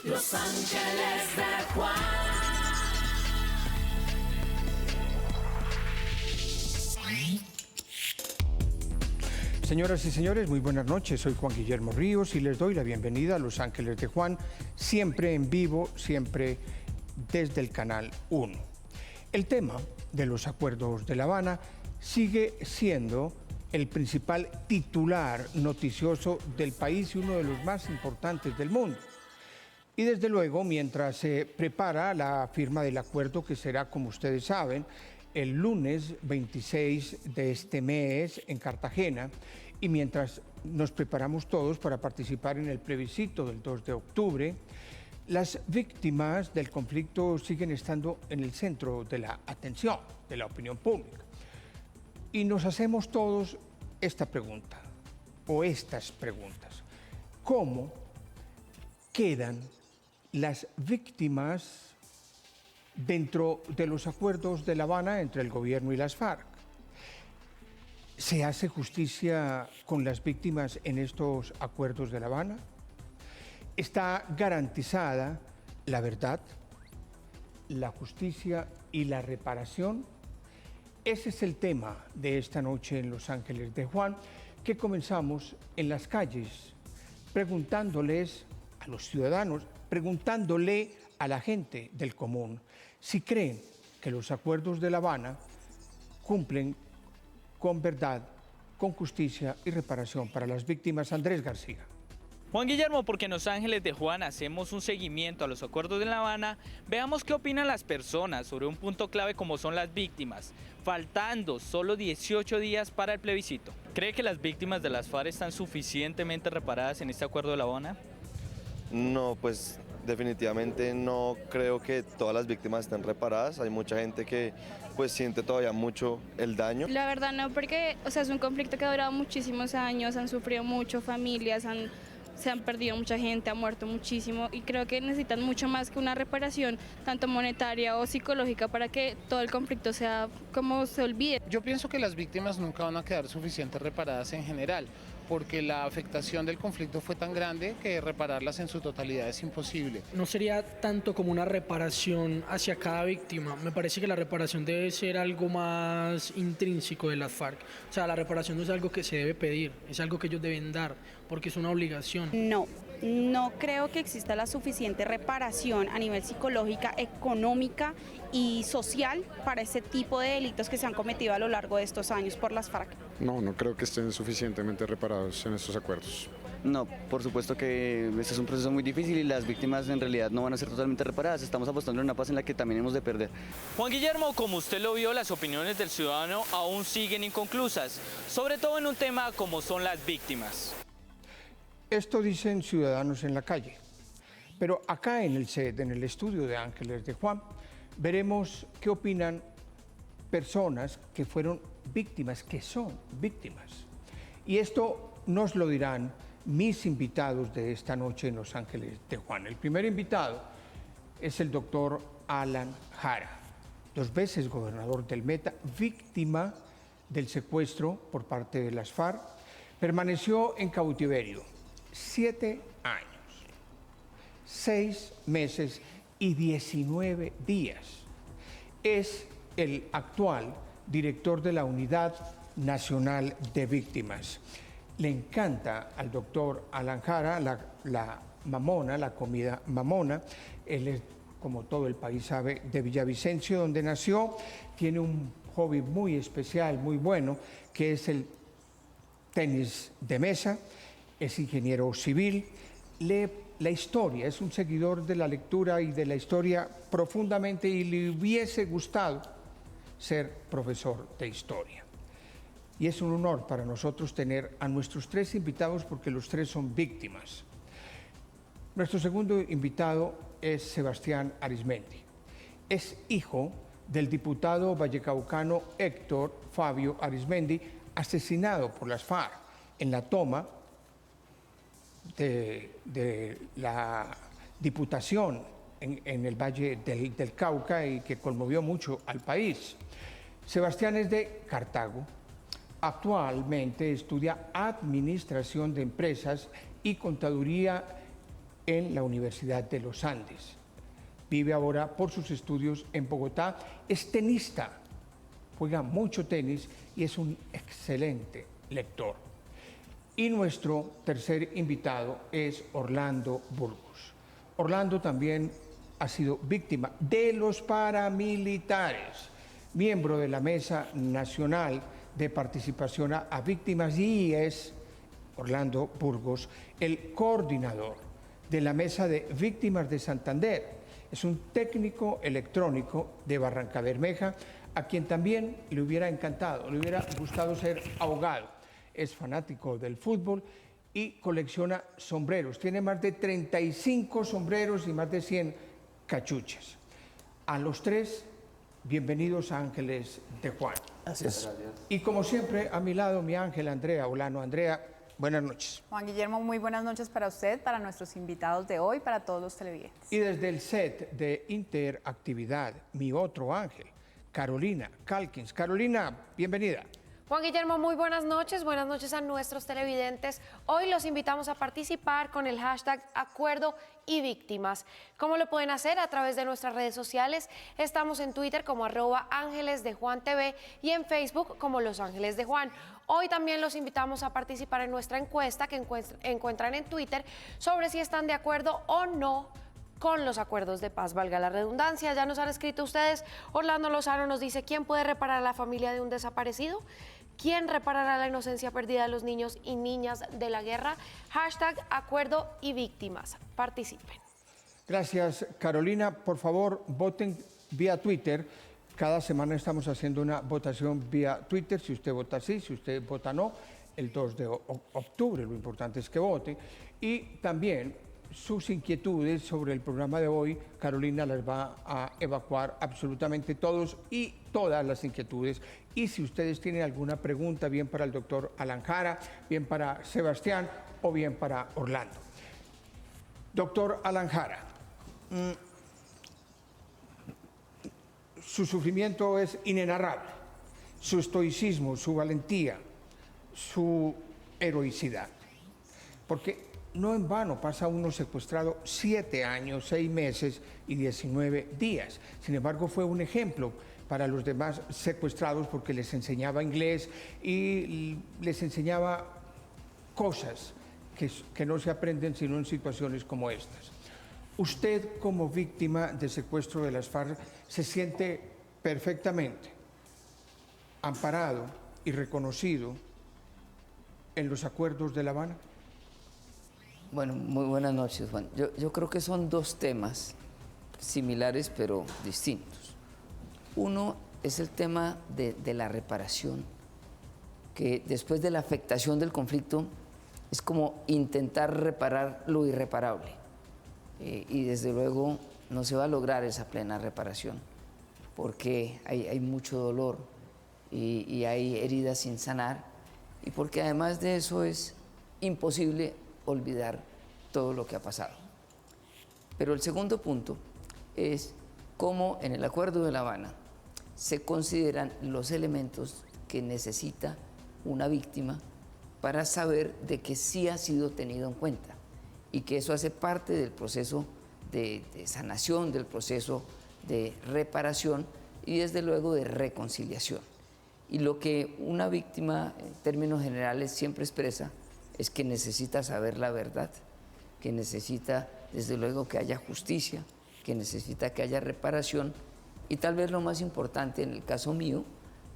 Los Ángeles de Juan. Señoras y señores, muy buenas noches. Soy Juan Guillermo Ríos y les doy la bienvenida a Los Ángeles de Juan, siempre en vivo, siempre desde el Canal 1. El tema de los acuerdos de La Habana sigue siendo el principal titular noticioso del país y uno de los más importantes del mundo. Y desde luego, mientras se prepara la firma del acuerdo, que será, como ustedes saben, el lunes 26 de este mes en Cartagena, y mientras nos preparamos todos para participar en el plebiscito del 2 de octubre, las víctimas del conflicto siguen estando en el centro de la atención de la opinión pública. Y nos hacemos todos esta pregunta, o estas preguntas. ¿Cómo quedan las víctimas dentro de los acuerdos de La Habana entre el gobierno y las FARC? ¿Se hace justicia con las víctimas en estos acuerdos de La Habana? ¿Está garantizada la verdad, la justicia y la reparación? Ese es el tema de esta noche en Los Ángeles de Juan, que comenzamos en las calles, preguntándoles a los ciudadanos, preguntándole a la gente del común si creen que los acuerdos de La Habana cumplen con verdad, con justicia y reparación para las víctimas. Andrés García. Juan Guillermo, porque en Los Ángeles de Juan hacemos un seguimiento a los acuerdos de La Habana, veamos qué opinan las personas sobre un punto clave como son las víctimas, faltando solo 18 días para el plebiscito. ¿Cree que las víctimas de las FARC están suficientemente reparadas en este acuerdo de La Habana? No, pues definitivamente no creo que todas las víctimas estén reparadas. Hay mucha gente que pues siente todavía mucho el daño. La verdad no, porque es un conflicto que ha durado muchísimos años, han sufrido mucho, familias, se han perdido mucha gente, ha muerto muchísimo y creo que necesitan mucho más que una reparación, tanto monetaria o psicológica, para que todo el conflicto sea como se olvide. Yo pienso que las víctimas nunca van a quedar suficientemente reparadas en general, porque la afectación del conflicto fue tan grande que repararlas en su totalidad es imposible. No sería tanto como una reparación hacia cada víctima, me parece que la reparación debe ser algo más intrínseco de las FARC. O sea, la reparación no es algo que se debe pedir, es algo que ellos deben dar, porque es una obligación. No creo que exista la suficiente reparación a nivel psicológica, económica y social para ese tipo de delitos que se han cometido a lo largo de estos años por las FARC. No creo que estén suficientemente reparados en estos acuerdos. No, por supuesto que este es un proceso muy difícil y las víctimas en realidad no van a ser totalmente reparadas. Estamos apostando en una paz en la que también hemos de perder. Juan Guillermo, como usted lo vio, las opiniones del ciudadano aún siguen inconclusas, sobre todo en un tema como son las víctimas. Esto dicen ciudadanos en la calle, pero acá en el set, en el estudio de Ángeles de Juan, veremos qué opinan personas que fueron víctimas, que son víctimas. Y esto nos lo dirán mis invitados de esta noche en Los Ángeles de Juan. El primer invitado es el doctor Alan Jara, 2 veces gobernador del Meta, víctima del secuestro por parte de las FARC, permaneció en cautiverio 7 años, 6 meses y 19 días. Es el actual director de la Unidad Nacional de Víctimas. Le encanta al doctor Alan Jara la mamona, la comida mamona. Él es, como todo el país sabe, de Villavicencio, donde nació. Tiene un hobby muy especial, muy bueno, que es el tenis de mesa. Es ingeniero civil, lee la historia, es un seguidor de la lectura y de la historia profundamente, y le hubiese gustado ser profesor de historia. Y es un honor para nosotros tener a nuestros 3 invitados, porque los 3 son víctimas. Nuestro segundo invitado es Sebastián Arizmendi. Es hijo del diputado vallecaucano Héctor Fabio Arizmendi, asesinado por las FARC en la toma de la Diputación en el Valle del Cauca, y que conmovió mucho al país. Sebastián es de Cartago. Actualmente estudia Administración de Empresas y Contaduría en la Universidad de los Andes. Vive ahora por sus estudios en Bogotá. Es tenista, juega mucho tenis y es un excelente lector. Y nuestro tercer invitado es Orlando Burgos. Orlando también ha sido víctima de los paramilitares, miembro de la Mesa Nacional de Participación a Víctimas, y es Orlando Burgos el coordinador de la Mesa de Víctimas de Santander. Es un técnico electrónico de Barrancabermeja, a quien también le hubiera encantado, le hubiera gustado ser abogado. Es fanático del fútbol y colecciona sombreros. Tiene más de 35 sombreros y más de 100 cachuchas. A los tres, bienvenidos a Ángeles de Juan. Gracias. Y como siempre, a mi lado, mi ángel Andrea Olano. Andrea, buenas noches. Juan Guillermo, muy buenas noches para usted, para nuestros invitados de hoy, para todos los televidentes. Y desde el set de Interactividad, mi otro ángel, Carolina Calkins. Carolina, bienvenida. Juan Guillermo, muy buenas noches a nuestros televidentes. Hoy los invitamos a participar con el hashtag Acuerdo y Víctimas. ¿Cómo lo pueden hacer? A través de nuestras redes sociales. Estamos en Twitter como @AngelesDeJuanTV y en Facebook como Los Ángeles de Juan. Hoy también los invitamos a participar en nuestra encuesta que encuentran en Twitter sobre si están de acuerdo o no con los acuerdos de paz, valga la redundancia. Ya nos han escrito ustedes. Orlando Lozano nos dice: ¿quién puede reparar a la familia de un desaparecido? ¿Quién reparará la inocencia perdida de los niños y niñas de la guerra? Hashtag Acuerdo y Víctimas. Participen. Gracias, Carolina. Por favor, voten vía Twitter. Cada semana estamos haciendo una votación vía Twitter. Si usted vota sí, si usted vota no, el 2 de octubre. Lo importante es que vote. Y también sus inquietudes sobre el programa de hoy, Carolina las va a evacuar absolutamente todos y todas las inquietudes. Y si ustedes tienen alguna pregunta, bien para el doctor Alan Jara, bien para Sebastián o bien para Orlando. Doctor Alan Jara, su sufrimiento es inenarrable, su estoicismo, su valentía, su heroicidad. Porque no en vano pasa uno secuestrado 7 años, 6 meses y 19 días. Sin embargo, fue un ejemplo para los demás secuestrados porque les enseñaba inglés y les enseñaba cosas que no se aprenden sino en situaciones como estas. Usted, como víctima de secuestro de las FARC, se siente perfectamente amparado y reconocido en los acuerdos de La Habana. Bueno, muy buenas noches, Juan. Yo creo que son dos temas similares pero distintos. Uno es el tema de la reparación, que después de la afectación del conflicto es como intentar reparar lo irreparable. Y desde luego no se va a lograr esa plena reparación, porque hay mucho dolor y hay heridas sin sanar, y porque además de eso es imposible olvidar todo lo que ha pasado. Pero el segundo punto es cómo en el Acuerdo de La Habana se consideran los elementos que necesita una víctima para saber de que sí ha sido tenido en cuenta y que eso hace parte del proceso de sanación, del proceso de reparación y desde luego de reconciliación. Y lo que una víctima en términos generales siempre expresa es que necesita saber la verdad, que necesita desde luego que haya justicia, que necesita que haya reparación y tal vez lo más importante en el caso mío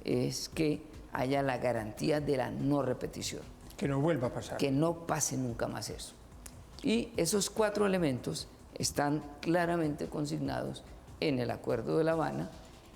es que haya la garantía de la no repetición. Que no vuelva a pasar. Que no pase nunca más eso. Y esos 4 elementos están claramente consignados en el Acuerdo de La Habana,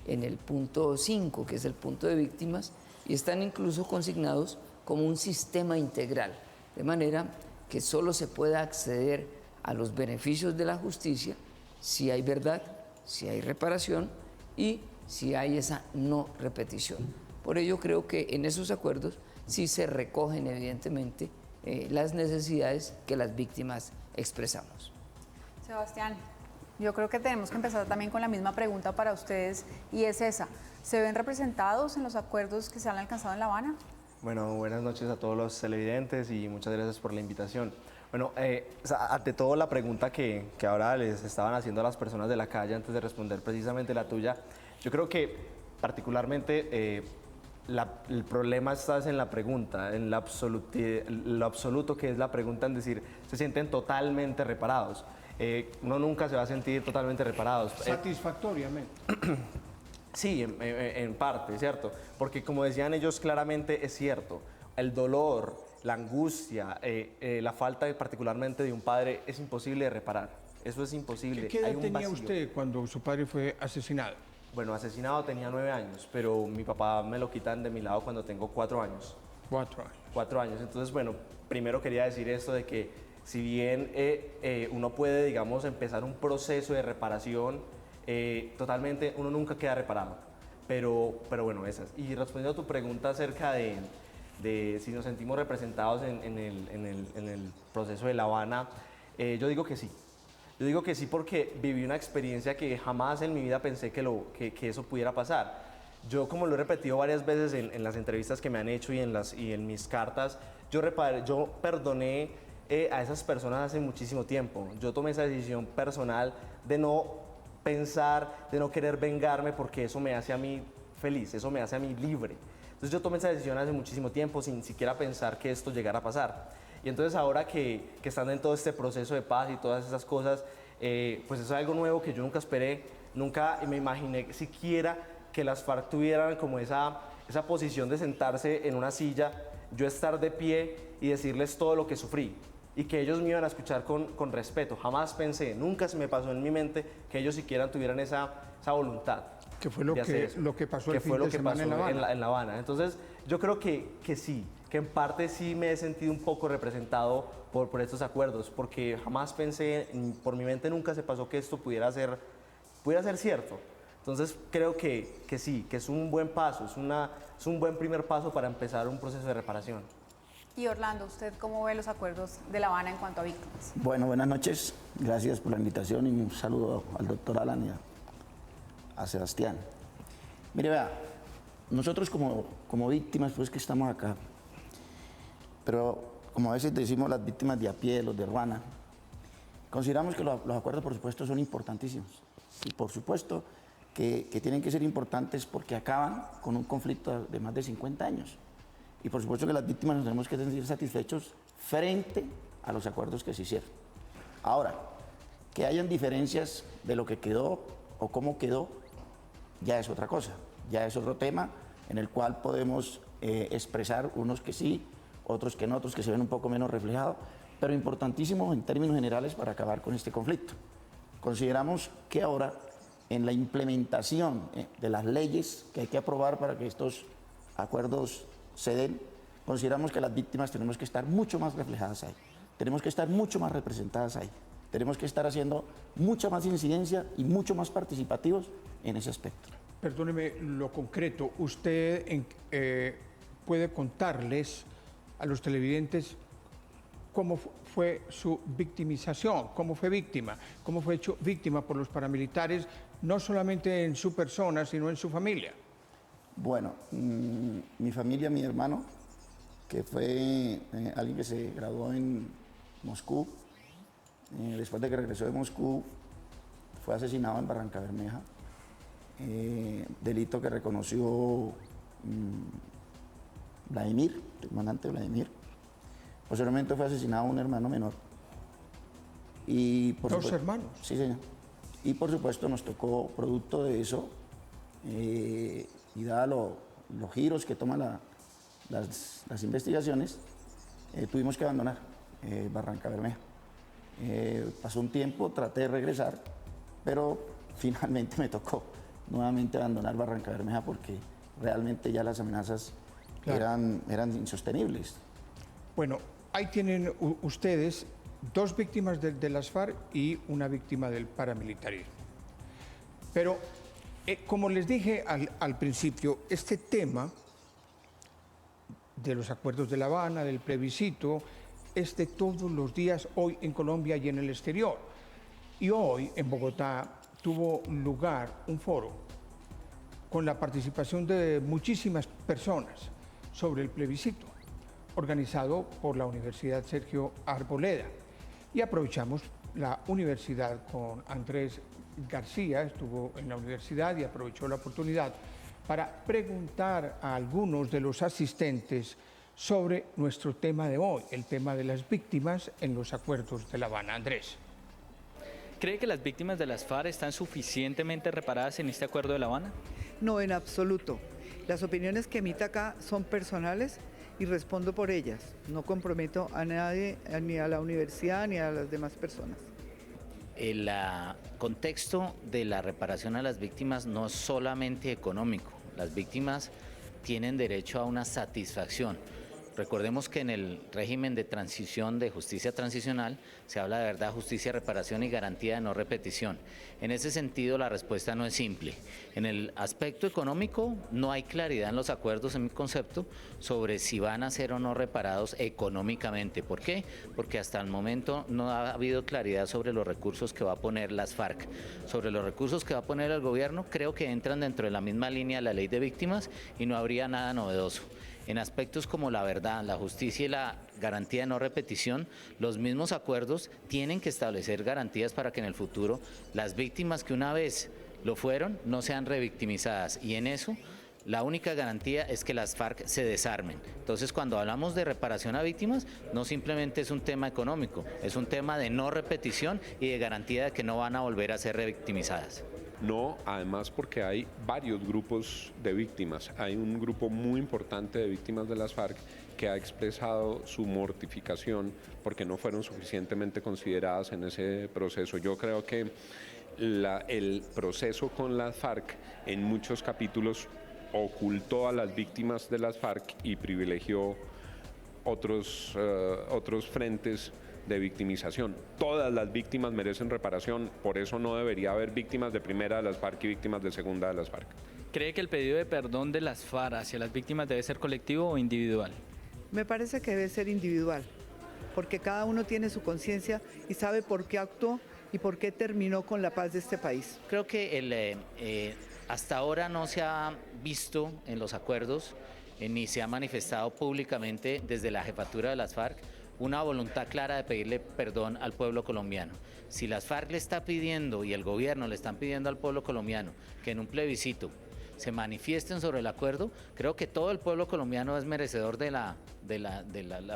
en el punto 5, que es el punto de víctimas, y están incluso consignados como un sistema integral, de manera que solo se pueda acceder a los beneficios de la justicia si hay verdad, si hay reparación y si hay esa no repetición. Por ello creo que en esos acuerdos sí se recogen evidentemente las necesidades que las víctimas expresamos. Sebastián, yo creo que tenemos que empezar también con la misma pregunta para ustedes y es esa. ¿Se ven representados en los acuerdos que se han alcanzado en La Habana? Bueno, buenas noches a todos los televidentes y muchas gracias por la invitación. Bueno, ante todo la pregunta que ahora les estaban haciendo a las personas de la calle antes de responder precisamente la tuya, yo creo que particularmente el problema está en la pregunta, en lo absoluto que es la pregunta, en decir, se sienten totalmente reparados. Uno nunca se va a sentir totalmente reparados. Satisfactoriamente. Sí, en parte, ¿cierto? Porque como decían ellos claramente, es cierto, el dolor, la angustia, la falta particularmente de un padre es imposible de reparar. Eso es imposible. ¿Qué edad tenía usted cuando su padre fue asesinado? Bueno, asesinado tenía 9 años, pero mi papá me lo quitan de mi lado cuando tengo 4 años. 4 años. 4 años. Entonces, bueno, primero quería decir esto de que si bien uno puede, digamos, empezar un proceso de reparación, totalmente uno nunca queda reparado. Pero bueno, esas. Y respondiendo a tu pregunta acerca de si nos sentimos representados en el proceso de La Habana, yo digo que sí. Yo digo que sí porque viví una experiencia que jamás en mi vida pensé que eso pudiera pasar. Yo, como lo he repetido varias veces en las entrevistas que me han hecho y en mis cartas, yo perdoné a esas personas hace muchísimo tiempo. Yo tomé esa decisión personal de no pensar, de no querer vengarme, porque eso me hace a mí feliz, eso me hace a mí libre. Entonces yo tomé esa decisión hace muchísimo tiempo sin siquiera pensar que esto llegara a pasar. Y entonces ahora que están en todo este proceso de paz y todas esas cosas, pues eso es algo nuevo que yo nunca esperé, nunca me imaginé siquiera que las FARC tuvieran como esa posición de sentarse en una silla, yo estar de pie y decirles todo lo que sufrí y que ellos me iban a escuchar con respeto. Jamás pensé, nunca se me pasó en mi mente que ellos siquiera tuvieran esa voluntad. Que fue lo que pasó el fin de semana en La Habana. En La Habana. Entonces, yo creo que sí, que en parte sí me he sentido un poco representado por estos acuerdos, porque jamás pensé, por mi mente nunca se pasó que esto pudiera ser cierto. Entonces, creo que sí, que es un buen paso, es un buen primer paso para empezar un proceso de reparación. Y Orlando, ¿usted cómo ve los acuerdos de La Habana en cuanto a víctimas? Bueno, buenas noches. Gracias por la invitación y un saludo al doctor Alan y a Sebastián. Mire, vea, nosotros como víctimas, pues que estamos acá, pero como a veces decimos las víctimas de a pie, los de Ruana, consideramos que los acuerdos, por supuesto, son importantísimos. Y por supuesto que tienen que ser importantes porque acaban con un conflicto de más de 50 años. Y por supuesto que las víctimas nos tenemos que sentir satisfechos frente a los acuerdos que se hicieron. Ahora, que hayan diferencias de lo que quedó o cómo quedó, ya es otra cosa, ya es otro tema en el cual podemos expresar unos que sí, otros que no, otros que se ven un poco menos reflejados, pero importantísimo en términos generales para acabar con este conflicto. Consideramos que ahora, en la implementación de las leyes que hay que aprobar para que estos acuerdos se den, consideramos que las víctimas tenemos que estar mucho más reflejadas ahí, tenemos que estar mucho más representadas ahí, tenemos que estar haciendo mucha más incidencia y mucho más participativos en ese aspecto. Perdóneme lo concreto, usted puede contarles a los televidentes cómo fue su victimización, cómo fue víctima, cómo fue hecho víctima por los paramilitares, no solamente en su persona, sino en su familia. Bueno, mi familia, mi hermano, que fue alguien que se graduó en Moscú, después de que regresó de Moscú, fue asesinado en Barrancabermeja, delito que reconoció Vladimir, el comandante Vladimir. Posteriormente fue asesinado un hermano menor. Y ¿Dos hermanos? Sí, señor. Y por supuesto nos tocó, producto de eso, y dado los giros que toman las investigaciones, tuvimos que abandonar Barrancabermeja. Pasó un tiempo, traté de regresar, pero finalmente me tocó nuevamente abandonar Barrancabermeja porque realmente ya las amenazas eran insostenibles. Bueno, ahí tienen ustedes dos víctimas de las FARC y una víctima del paramilitarismo. Pero, como les dije al principio, este tema de los acuerdos de La Habana, del plebiscito, es de todos los días hoy en Colombia y en el exterior. Y hoy en Bogotá tuvo lugar un foro con la participación de muchísimas personas sobre el plebiscito. organizado por la Universidad Sergio Arboleda. Y aprovechamos la universidad con Andrés García, estuvo en la universidad y aprovechó la oportunidad para preguntar a algunos de los asistentes sobre nuestro tema de hoy, el tema de las víctimas en los acuerdos de La Habana. Andrés. ¿Cree que las víctimas de las FARC están suficientemente reparadas en este acuerdo de La Habana? No, en absoluto. Las opiniones que emito acá son personales y respondo por ellas. No comprometo a nadie, ni a la universidad, ni a las demás personas. El contexto de la reparación a las víctimas no es solamente económico. Las víctimas tienen derecho a una satisfacción. Recordemos que en el régimen de transición de justicia transicional se habla de verdad, justicia, reparación y garantía de no repetición. En ese sentido, la respuesta no es simple. En el aspecto económico no hay claridad en los acuerdos, en mi concepto, sobre si van a ser o no reparados económicamente. ¿Por qué? Porque hasta el momento no ha habido claridad sobre los recursos que va a poner las FARC. Sobre los recursos que va a poner el gobierno, creo que entran dentro de la misma línea de la ley de víctimas y no habría nada novedoso. En aspectos como la verdad, la justicia y la garantía de no repetición, los mismos acuerdos tienen que establecer garantías para que en el futuro las víctimas que una vez lo fueron no sean revictimizadas. Y en eso la única garantía es que las FARC se desarmen. Entonces, cuando hablamos de reparación a víctimas, no simplemente es un tema económico, es un tema de no repetición y de garantía de que no van a volver a ser revictimizadas. No, además porque hay varios grupos de víctimas. Hay un grupo muy importante de víctimas de las FARC que ha expresado su mortificación porque no fueron suficientemente consideradas en ese proceso. Yo creo que el proceso con las FARC en muchos capítulos ocultó a las víctimas de las FARC y privilegió otros frentes de victimización. Todas las víctimas merecen reparación, por eso no debería haber víctimas de primera de las FARC y víctimas de segunda de las FARC. ¿Cree que el pedido de perdón de las FARC hacia las víctimas debe ser colectivo o individual? Me parece que debe ser individual, porque cada uno tiene su conciencia y sabe por qué actuó y por qué terminó con la paz de este país. Creo que hasta ahora no se ha visto en los acuerdos ni se ha manifestado públicamente desde la jefatura de las FARC una voluntad clara de pedirle perdón al pueblo colombiano. Si las FARC le está pidiendo y el gobierno le están pidiendo al pueblo colombiano que en un plebiscito se manifiesten sobre el acuerdo, creo que todo el pueblo colombiano es merecedor de la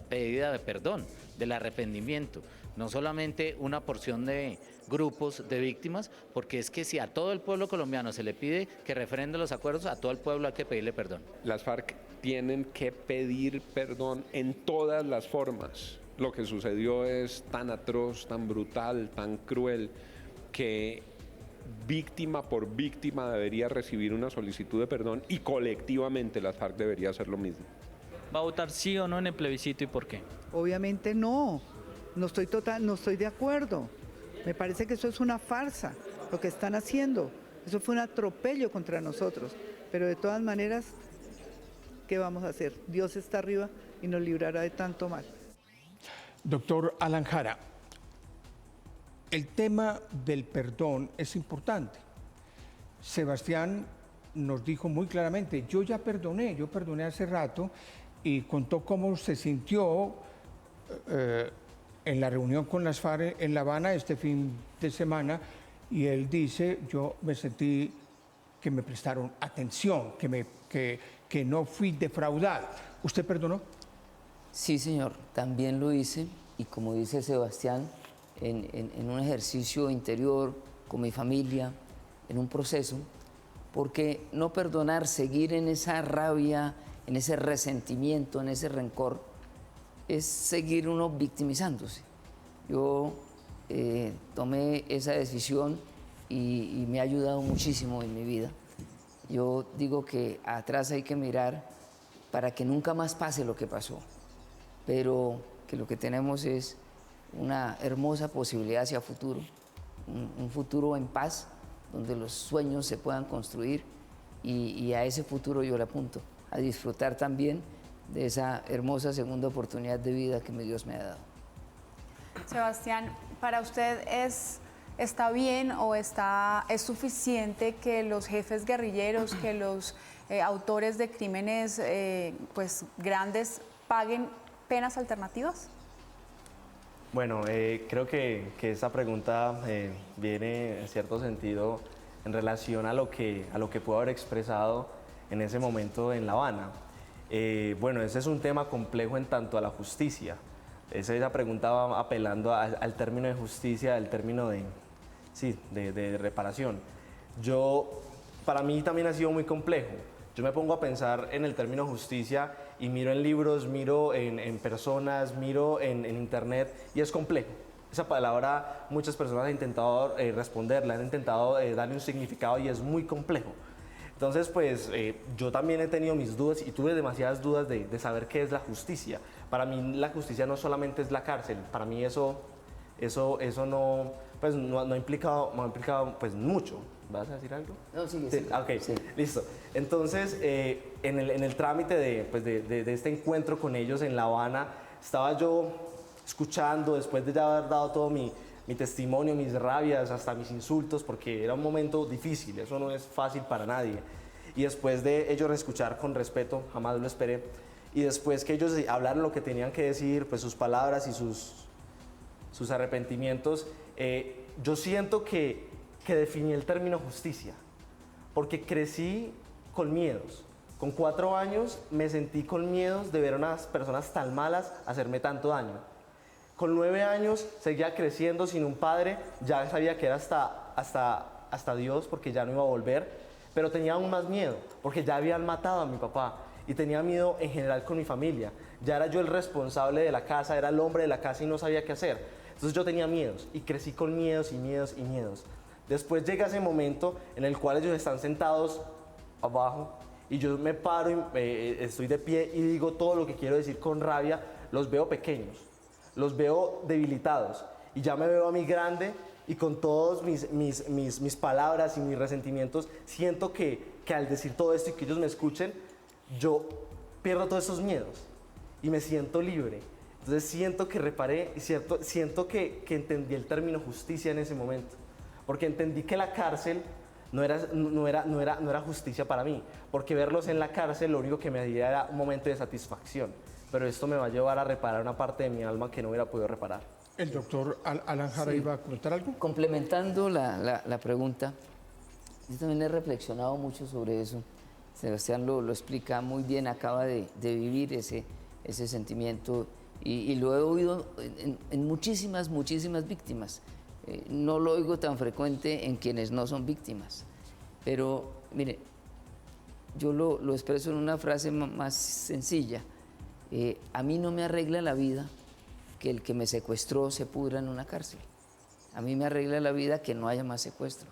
pedida de perdón, del arrepentimiento, no solamente una porción de grupos de víctimas, porque es que si a todo el pueblo colombiano se le pide que refrende los acuerdos, a todo el pueblo hay que pedirle perdón. Las FARC tienen que pedir perdón en todas las formas. Lo que sucedió es tan atroz, tan brutal, tan cruel, que víctima por víctima debería recibir una solicitud de perdón y colectivamente las FARC debería hacer lo mismo. ¿Va a votar sí o no en el plebiscito y por qué? Obviamente no estoy de acuerdo. Me parece que eso es una farsa, lo que están haciendo. Eso fue un atropello contra nosotros, pero de todas maneras, ¿qué vamos a hacer? Dios está arriba y nos librará de tanto mal. Doctor Alan Jara, el tema del perdón es importante. Sebastián nos dijo muy claramente, yo perdoné hace rato, y contó cómo se sintió en la reunión con las FARC en La Habana este fin de semana, y él dice, yo me sentí que me prestaron atención, que no fui defraudado. ¿Usted perdonó? Sí, señor, también lo hice, y como dice Sebastián, en un ejercicio interior con mi familia, en un proceso, porque no perdonar, seguir en esa rabia, en ese resentimiento, en ese rencor, es seguir uno victimizándose. Yo tomé esa decisión y me ha ayudado muchísimo en mi vida. Yo digo que atrás hay que mirar para que nunca más pase lo que pasó, pero que lo que tenemos es una hermosa posibilidad hacia futuro, un futuro en paz, donde los sueños se puedan construir, y a ese futuro yo le apunto, a disfrutar también de esa hermosa segunda oportunidad de vida que mi Dios me ha dado. Sebastián, ¿para usted está bien o es suficiente que los jefes guerrilleros, que los autores de crímenes pues grandes paguen penas alternativas? Bueno, creo que esa pregunta viene en cierto sentido en relación a lo que puedo haber expresado en ese momento en La Habana. Bueno, ese es un tema complejo en tanto a la justicia. Esa pregunta va apelando al término de justicia, al término de reparación. Para mí también ha sido muy complejo. Yo me pongo a pensar en el término justicia y miro en libros, miro en personas, miro en internet y es complejo. Esa palabra muchas personas han intentado responderla, han intentado darle un significado y es muy complejo. Entonces, pues yo también he tenido mis dudas y tuve demasiadas dudas de saber qué es la justicia. Para mí la justicia no solamente es la cárcel, para mí eso no, pues, no ha implicado pues, mucho. ¿Vas a decir algo? No, sigue. Ok, sí. Listo. Entonces, en el trámite de este encuentro con ellos en La Habana, estaba yo escuchando, después de ya haber dado todo mi testimonio, mis rabias, hasta mis insultos, porque era un momento difícil, eso no es fácil para nadie. Y después de ellos escuchar con respeto, jamás lo esperé, y después que ellos hablaron lo que tenían que decir, pues sus palabras y sus arrepentimientos, yo siento que definí el término justicia, porque crecí con miedos. Con 4 años me sentí con miedos de ver a unas personas tan malas hacerme tanto daño. Con 9 años seguía creciendo sin un padre, ya sabía que era hasta Dios porque ya no iba a volver, pero tenía aún más miedo porque ya habían matado a mi papá y tenía miedo en general con mi familia. Ya era yo el responsable de la casa, era el hombre de la casa y no sabía qué hacer. Entonces yo tenía miedos y crecí con miedos y miedos y miedos. Después llega ese momento en el cual ellos están sentados abajo y yo me paro, estoy de pie y digo todo lo que quiero decir con rabia. Los veo pequeños, los veo debilitados y ya me veo a mí grande y con todos mis palabras y mis resentimientos siento que al decir todo esto y que ellos me escuchen, yo pierdo todos esos miedos y me siento libre. Entonces siento que reparé y siento que entendí el término justicia en ese momento. Porque entendí que la cárcel no era justicia para mí, porque verlos en la cárcel lo único que me hacía era un momento de satisfacción, pero esto me va a llevar a reparar una parte de mi alma que no hubiera podido reparar. El doctor Alan Jara iba a comentar algo. Complementando la pregunta, yo también he reflexionado mucho sobre eso. Sebastián lo explica muy bien, acaba de vivir ese sentimiento y lo he oído en muchísimas víctimas. No lo oigo tan frecuente en quienes no son víctimas, pero mire, yo lo expreso en una frase más sencilla. A mí no me arregla la vida que el que me secuestró se pudra en una cárcel. A mí me arregla la vida que no haya más secuestro,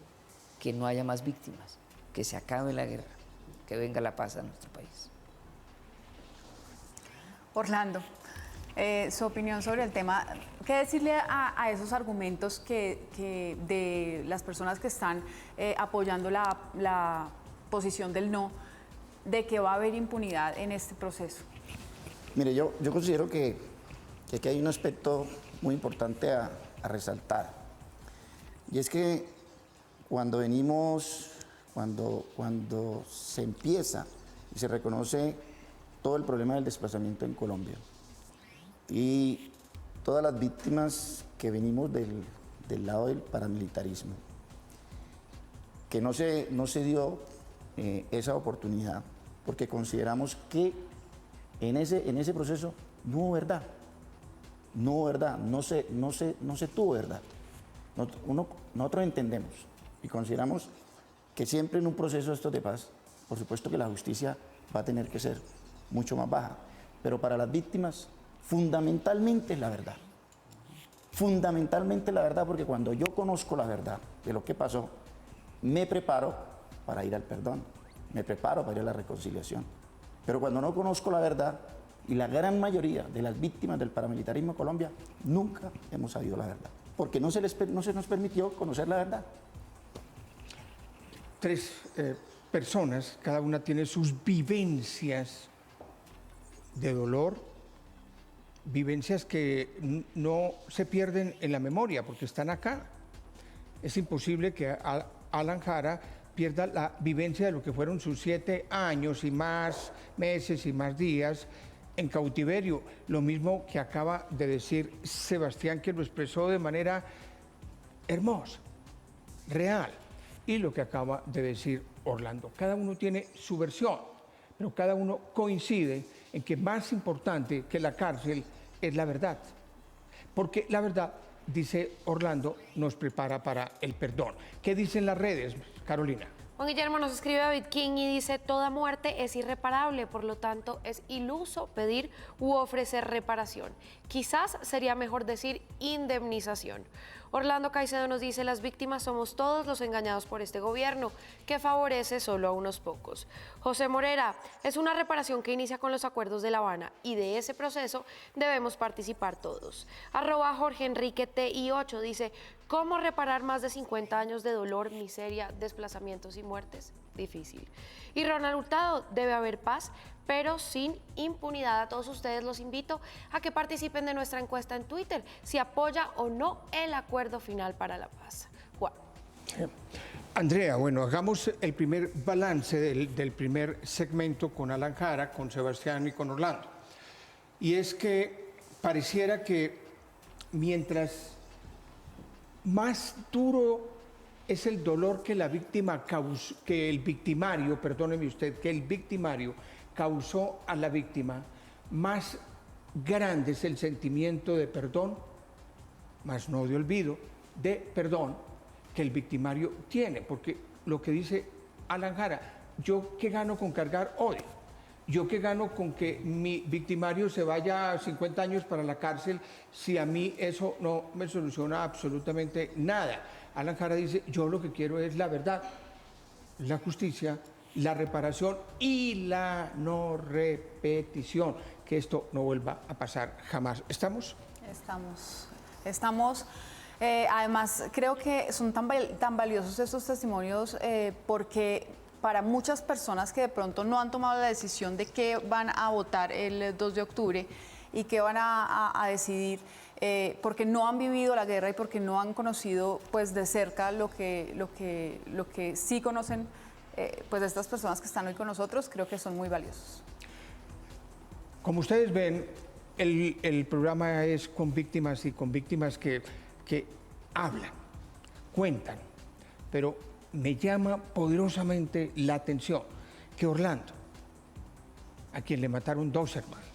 que no haya más víctimas, que se acabe la guerra, que venga la paz a nuestro país. Orlando, su opinión sobre el tema, ¿qué decirle a esos argumentos de las personas que están apoyando la posición del no, de que va a haber impunidad en este proceso? Mire, yo considero que aquí hay un aspecto muy importante a resaltar, y es que cuando se empieza y se reconoce todo el problema del desplazamiento en Colombia, y todas las víctimas que venimos del lado del paramilitarismo, que no se dio esa oportunidad, porque consideramos que en ese proceso no hubo verdad, no se tuvo verdad. Nosotros entendemos y consideramos que siempre en un proceso de estos de paz, por supuesto que la justicia va a tener que ser mucho más baja, pero para las víctimas fundamentalmente la verdad. Fundamentalmente la verdad, porque cuando yo conozco la verdad de lo que pasó, me preparo para ir al perdón, me preparo para ir a la reconciliación. Pero cuando no conozco la verdad, y la gran mayoría de las víctimas del paramilitarismo en Colombia, nunca hemos sabido la verdad, porque no se nos permitió conocer la verdad. 3 personas, cada una tiene sus vivencias de dolor, vivencias que no se pierden en la memoria porque están acá. Es imposible que Alan Jara pierda la vivencia de lo que fueron sus 7 años y más meses y más días en cautiverio, lo mismo que acaba de decir Sebastián, que lo expresó de manera hermosa, real, y lo que acaba de decir Orlando. Cada uno tiene su versión, pero cada uno coincide en que más importante que la cárcel es la verdad, porque la verdad, dice Orlando, nos prepara para el perdón. ¿Qué dicen las redes, Carolina? Juan Guillermo nos escribe David King y dice: toda muerte es irreparable, por lo tanto es iluso pedir u ofrecer reparación. Quizás sería mejor decir indemnización. Orlando Caicedo nos dice: las víctimas somos todos los engañados por este gobierno, que favorece solo a unos pocos. José Morera: es una reparación que inicia con los acuerdos de La Habana y de ese proceso debemos participar todos. @Jorge Enrique TI8 dice: ¿cómo reparar más de 50 años de dolor, miseria, desplazamientos y muertes? Difícil. Y Ronald Hurtado: debe haber paz, pero sin impunidad. A todos ustedes los invito a que participen de nuestra encuesta en Twitter, si apoya o no el acuerdo final para la paz. Juan. Andrea, bueno, hagamos el primer balance del primer segmento con Alan Jara, con Sebastián y con Orlando. Y es que pareciera que mientras más duro es el dolor que la víctima causó, que el victimario, perdóneme usted, que el victimario causó a la víctima, más grande es el sentimiento de perdón, más no de olvido, de perdón que el victimario tiene. Porque lo que dice Alan Jara, ¿yo qué gano con cargar odio? ¿Yo qué gano con que mi victimario se vaya 50 años para la cárcel si a mí eso no me soluciona absolutamente nada? Alan Jara dice: yo lo que quiero es la verdad, la justicia, la reparación y la no repetición, que esto no vuelva a pasar jamás. ¿Estamos? Estamos. Además, creo que son tan valiosos estos testimonios porque para muchas personas que de pronto no han tomado la decisión de qué van a votar el 2 de octubre y qué van a decidir, porque no han vivido la guerra y porque no han conocido pues de cerca lo que sí conocen, pues de estas personas que están hoy con nosotros, creo que son muy valiosos. Como ustedes ven, el programa es con víctimas y con víctimas que hablan, cuentan, pero me llama poderosamente la atención que Orlando, a quien le mataron 2 hermanos,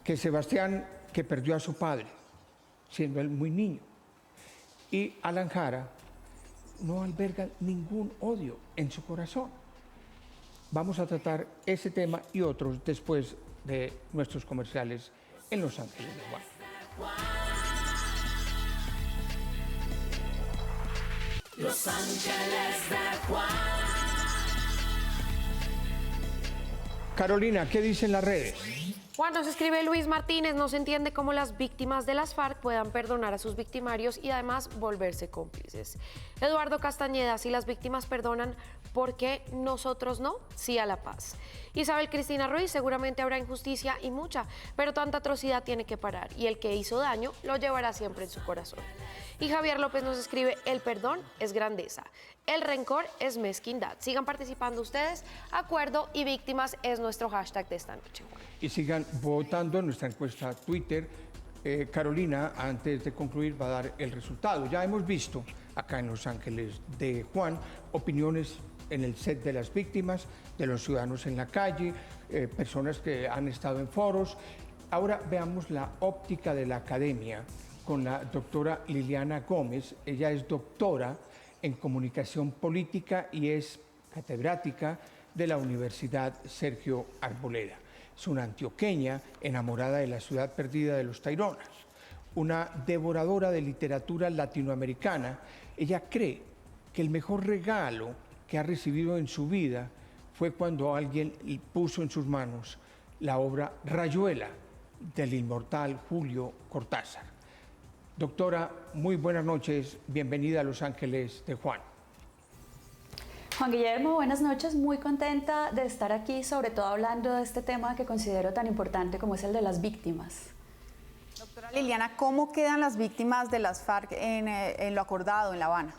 que Sebastián, que perdió a su padre, siendo él muy niño, y Alan Jara, no albergan ningún odio en su corazón. Vamos a tratar ese tema y otros después de nuestros comerciales en Los Ángeles de Juan. Los Ángeles de Juan. Carolina, ¿qué dicen las redes? Juan, nos escribe Luis Martínez: no se entiende cómo las víctimas de las FARC puedan perdonar a sus victimarios y además volverse cómplices. Eduardo Castañeda: si las víctimas perdonan, ¿por qué nosotros no? Sí a la paz. Isabel Cristina Ruiz: seguramente habrá injusticia y mucha, pero tanta atrocidad tiene que parar y el que hizo daño lo llevará siempre en su corazón. Y Javier López nos escribe: el perdón es grandeza, el rencor es mezquindad. Sigan participando ustedes, acuerdo y víctimas es nuestro hashtag de esta noche. Y sigan votando en nuestra encuesta Twitter. Carolina, antes de concluir, va a dar el resultado. Ya hemos visto acá en Los Ángeles de Juan opiniones en el set de las víctimas, de los ciudadanos en la calle, personas que han estado en foros. Ahora veamos la óptica de la academia con la doctora Liliana Gómez. Ella es doctora en comunicación política y es catedrática de la Universidad Sergio Arboleda. Es una antioqueña enamorada de la ciudad perdida de los Taironas, una devoradora de literatura latinoamericana. Ella cree que el mejor regalo que ha recibido en su vida fue cuando alguien puso en sus manos la obra Rayuela del inmortal Julio Cortázar. Doctora, muy buenas noches, bienvenida a Los Ángeles de Juan. Juan Guillermo, buenas noches, muy contenta de estar aquí, sobre todo hablando de este tema que considero tan importante como es el de las víctimas. Doctora Liliana, ¿cómo quedan las víctimas de las FARC en lo acordado en La Habana?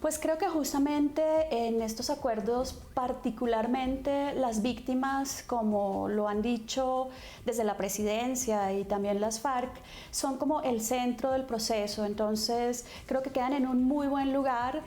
Pues creo que justamente en estos acuerdos, particularmente las víctimas, como lo han dicho desde la presidencia y también las FARC, son como el centro del proceso. Entonces creo que quedan en un muy buen lugar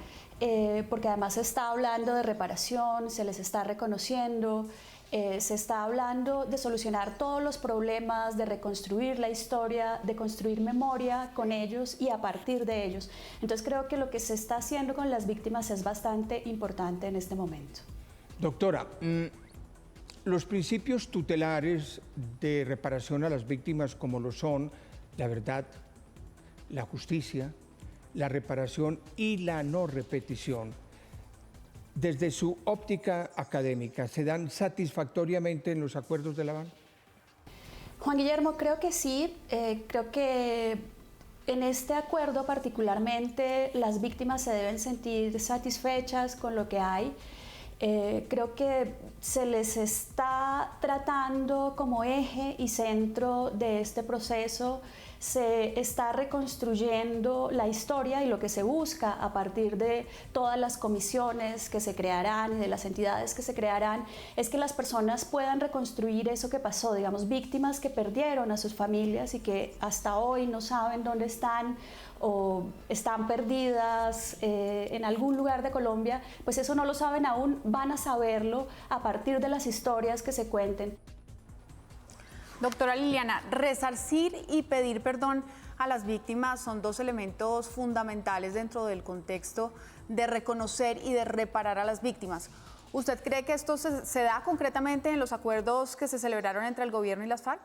porque además se está hablando de reparación, se les está reconociendo. Se está hablando de solucionar todos los problemas, de reconstruir la historia, de construir memoria con ellos y a partir de ellos. Entonces creo que lo que se está haciendo con las víctimas es bastante importante en este momento. Doctora, los principios tutelares de reparación a las víctimas, como lo son la verdad, la justicia, la reparación y la no repetición, desde su óptica académica, ¿se dan satisfactoriamente en los acuerdos de La Habana? Juan Guillermo, creo que sí. Creo que en este acuerdo particularmente las víctimas se deben sentir satisfechas con lo que hay. Creo que se les está tratando como eje y centro de este proceso. Se está reconstruyendo la historia y lo que se busca a partir de todas las comisiones que se crearán y de las entidades que se crearán es que las personas puedan reconstruir eso que pasó, digamos, víctimas que perdieron a sus familias y que hasta hoy no saben dónde están o están perdidas en algún lugar de Colombia, pues eso no lo saben aún, van a saberlo a partir de las historias que se cuenten. Doctora Liliana, resarcir y pedir perdón a las víctimas son dos elementos fundamentales dentro del contexto de reconocer y de reparar a las víctimas. ¿Usted cree que esto se da concretamente en los acuerdos que se celebraron entre el gobierno y las FARC?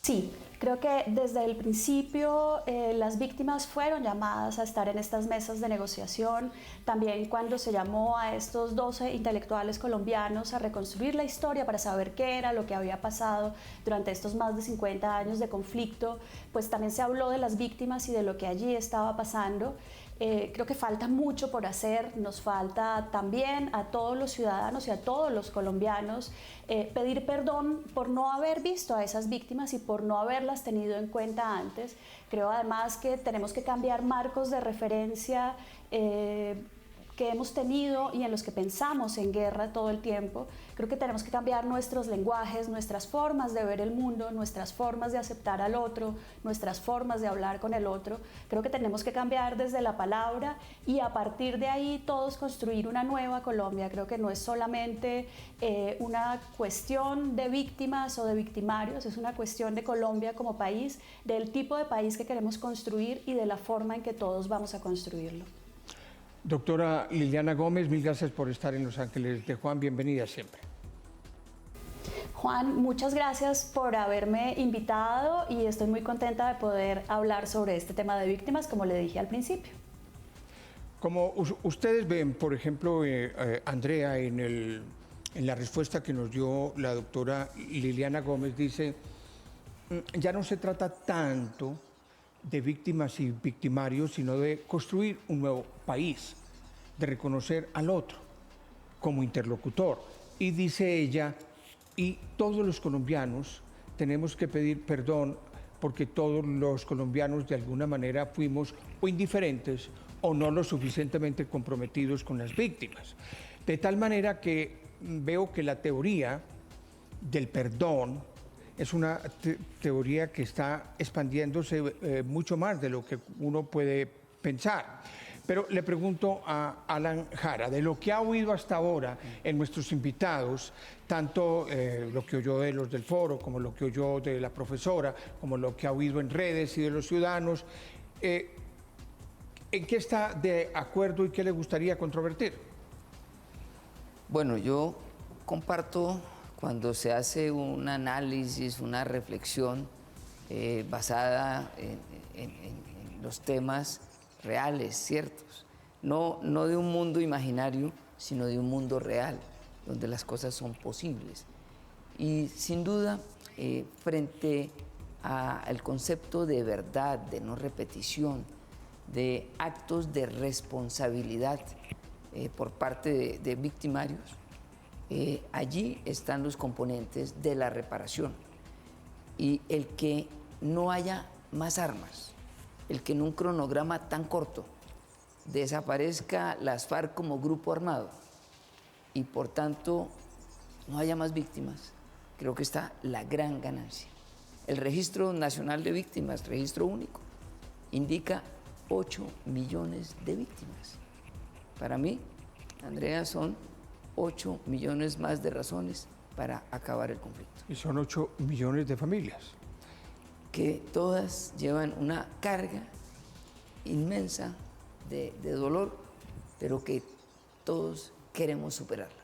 Sí, creo que desde el principio las víctimas fueron llamadas a estar en estas mesas de negociación, también cuando se llamó a estos 12 intelectuales colombianos a reconstruir la historia para saber qué era lo que había pasado durante estos más de 50 años de conflicto, pues también se habló de las víctimas y de lo que allí estaba pasando. Creo que falta mucho por hacer, nos falta también a todos los ciudadanos y a todos los colombianos pedir perdón por no haber visto a esas víctimas y por no haberlas tenido en cuenta antes. Creo además que tenemos que cambiar marcos de referencia que hemos tenido y en los que pensamos en guerra todo el tiempo. Creo que tenemos que cambiar nuestros lenguajes, nuestras formas de ver el mundo, nuestras formas de aceptar al otro, nuestras formas de hablar con el otro. Creo que tenemos que cambiar desde la palabra y a partir de ahí todos construir una nueva Colombia. Creo que no es solamente una cuestión de víctimas o de victimarios, es una cuestión de Colombia como país, del tipo de país que queremos construir y de la forma en que todos vamos a construirlo. Doctora Liliana Gómez, mil gracias por estar en Los Ángeles de Juan. Bienvenida siempre. Juan, muchas gracias por haberme invitado y estoy muy contenta de poder hablar sobre este tema de víctimas, como le dije al principio. Como ustedes ven, por ejemplo, Andrea, en la respuesta que nos dio la doctora Liliana Gómez, dice, ya no se trata tanto de víctimas y victimarios, sino de construir un nuevo país, de reconocer al otro como interlocutor. Y dice ella, y todos los colombianos tenemos que pedir perdón porque todos los colombianos de alguna manera fuimos o indiferentes o no lo suficientemente comprometidos con las víctimas. De tal manera que veo que la teoría del perdón es una teoría que está expandiéndose mucho más de lo que uno puede pensar. Pero le pregunto a Alan Jara, de lo que ha oído hasta ahora en nuestros invitados, tanto lo que oyó de los del foro, como lo que oyó de la profesora, como lo que ha oído en redes y de los ciudadanos, ¿en qué está de acuerdo y qué le gustaría controvertir? Bueno, yo comparto cuando se hace un análisis, una reflexión basada en los temas reales, ciertos, no de un mundo imaginario, sino de un mundo real, donde las cosas son posibles. Y sin duda, frente al concepto de verdad, de no repetición, de actos de responsabilidad por parte de victimarios, allí están los componentes de la reparación. Y el que no haya más armas, el que en un cronograma tan corto desaparezca las FARC como grupo armado y por tanto no haya más víctimas, creo que está la gran ganancia. El Registro Nacional de Víctimas, registro único, indica 8 millones de víctimas. Para mí, Andrea, son 8 millones más de razones para acabar el conflicto. Y son 8 millones de familias. Que todas llevan una carga inmensa de dolor, pero que todos queremos superarla.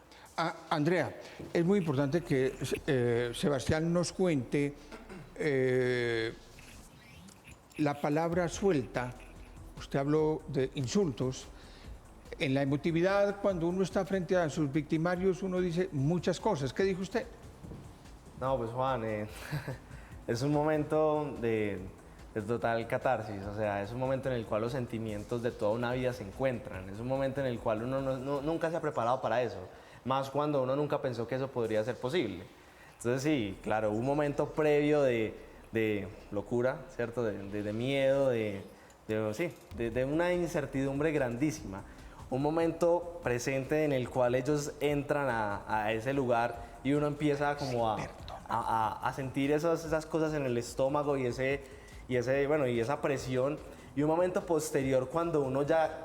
Andrea, es muy importante que Sebastián nos cuente la palabra suelta. Usted habló de insultos. En la emotividad, cuando uno está frente a sus victimarios, uno dice muchas cosas. ¿Qué dijo usted? No, pues Juan, es un momento de total catarsis, o sea, es un momento en el cual los sentimientos de toda una vida se encuentran, es un momento en el cual uno nunca se ha preparado para eso, más cuando uno nunca pensó que eso podría ser posible. Entonces sí, claro, un momento previo de locura, ¿cierto? De miedo, de una incertidumbre grandísima. Un momento presente en el cual ellos entran a ese lugar y uno empieza como a sentir esas cosas en el estómago y esa presión. Y un momento posterior cuando uno ya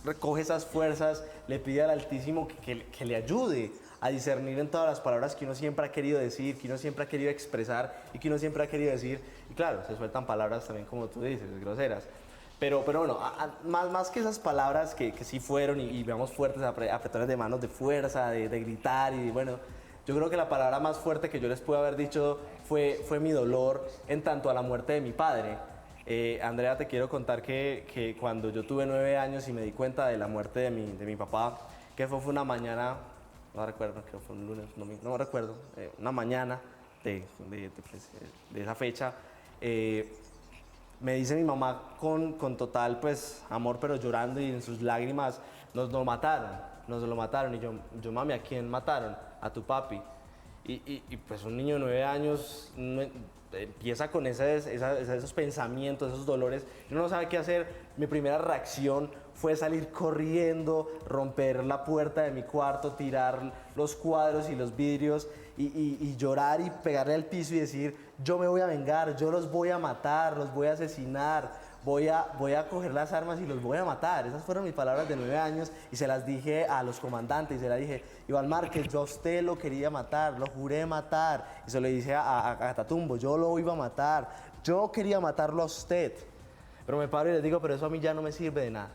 recoge esas fuerzas, le pide al Altísimo que le ayude a discernir en todas las palabras que uno siempre ha querido decir, que uno siempre ha querido expresar y que uno siempre ha querido decir. Y claro, se sueltan palabras también, como tú dices, groseras. Pero bueno, más que esas palabras que sí fueron y veamos fuertes, apretones de manos de fuerza, de gritar y bueno, yo creo que la palabra más fuerte que yo les puedo haber dicho fue mi dolor en tanto a la muerte de mi padre. Andrea, te quiero contar que cuando yo tuve 9 años y me di cuenta de la muerte de mi papá, que fue una mañana, no recuerdo, creo que fue un lunes, un domingo, no recuerdo, una mañana de esa fecha, me dice mi mamá con total pues amor, pero llorando y en sus lágrimas, nos lo mataron. Y yo mami, ¿a quién mataron? A tu papi. Y pues un niño de 9 años empieza con esos pensamientos, esos dolores, y uno no sabe qué hacer. Mi primera reacción fue salir corriendo, romper la puerta de mi cuarto, tirar los cuadros y los vidrios y llorar y pegarle al piso y decir, yo me voy a vengar, yo los voy a matar, los voy a asesinar, voy a coger las armas y los voy a matar. Esas fueron mis palabras de 9 años y se las dije a los comandantes y se las dije, Iván Márquez, yo a usted lo quería matar, lo juré matar. Y se lo dije a Catatumbo, yo lo iba a matar, yo quería matarlo a usted. Pero me paro y les digo, pero eso a mí ya no me sirve de nada.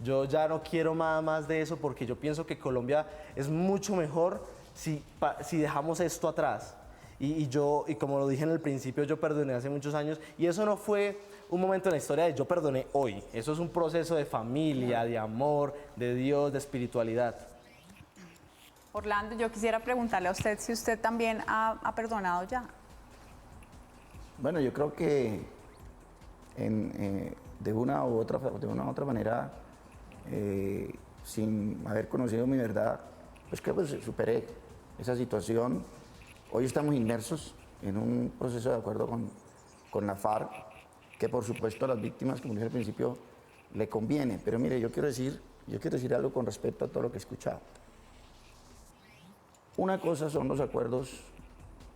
Yo ya no quiero nada más de eso porque yo pienso que Colombia es mucho mejor si dejamos esto atrás. Y como lo dije en el principio, yo perdoné hace muchos años y eso no fue un momento en la historia de yo perdoné hoy. Eso es un proceso de familia, de amor, de Dios, de espiritualidad. Orlando, yo quisiera preguntarle a usted si usted también ha perdonado ya. Bueno, yo creo que de una u otra manera, sin haber conocido mi verdad, pues creo que superé esa situación. Hoy estamos inmersos en un proceso de acuerdo con la FARC, que por supuesto a las víctimas, como dije al principio, le conviene. Pero mire, yo quiero decir algo con respecto a todo lo que he escuchado. Una cosa son los acuerdos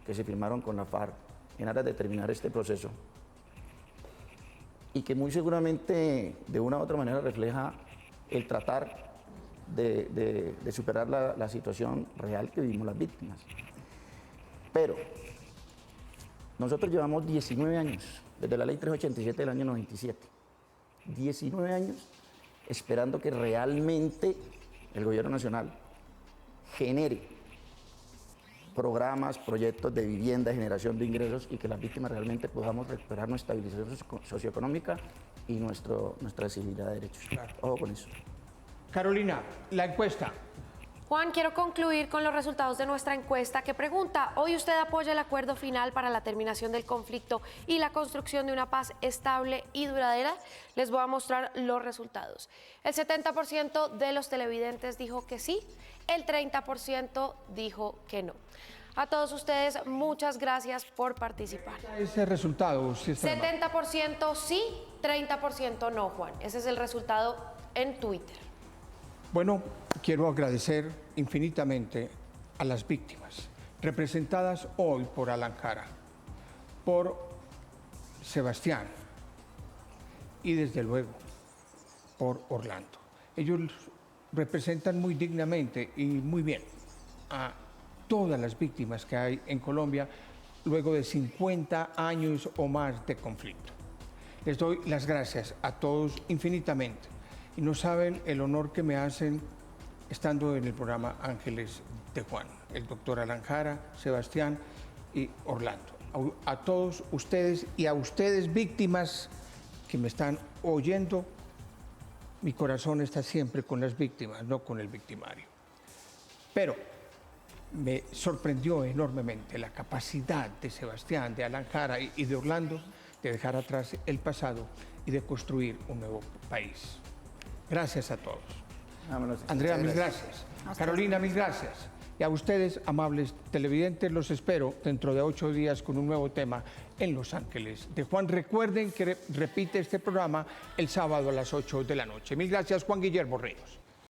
que se firmaron con la FARC en aras de terminar este proceso y que muy seguramente de una u otra manera refleja el tratar de superar la situación real que vivimos las víctimas. Pero nosotros llevamos 19 años, desde la ley 387 del año 97, 19 años esperando que realmente el gobierno nacional genere programas, proyectos de vivienda, generación de ingresos y que las víctimas realmente podamos recuperar nuestra estabilización socioeconómica y nuestra accesibilidad de derechos. Claro. Ojo con eso. Carolina, la encuesta. Juan, quiero concluir con los resultados de nuestra encuesta que pregunta, ¿hoy usted apoya el acuerdo final para la terminación del conflicto y la construcción de una paz estable y duradera? Les voy a mostrar los resultados. El 70% de los televidentes dijo que sí, el 30% dijo que no. A todos ustedes, muchas gracias por participar. Ese resultado, si está 70% sí, 30% no, Juan. Ese es el resultado en Twitter. Bueno, quiero agradecer infinitamente a las víctimas, representadas hoy por Alan Jara, por Sebastián y desde luego por Orlando. Ellos representan muy dignamente y muy bien a todas las víctimas que hay en Colombia luego de 50 años o más de conflicto. Les doy las gracias a todos infinitamente y no saben el honor que me hacen estando en el programa Ángeles de Juan, el doctor Alan Jara, Sebastián y Orlando. A todos ustedes y a ustedes víctimas que me están oyendo, mi corazón está siempre con las víctimas, no con el victimario. Pero me sorprendió enormemente la capacidad de Sebastián, de Alan Jara y de Orlando de dejar atrás el pasado y de construir un nuevo país. Gracias a todos. Vámonos. Andrea, Muchas mil gracias. Carolina, mil gracias. Y a ustedes, amables televidentes, los espero dentro de 8 días con un nuevo tema en Los Ángeles de Juan. Recuerden que repite este programa el sábado a las 8 de la noche. Mil gracias, Juan Guillermo Ríos.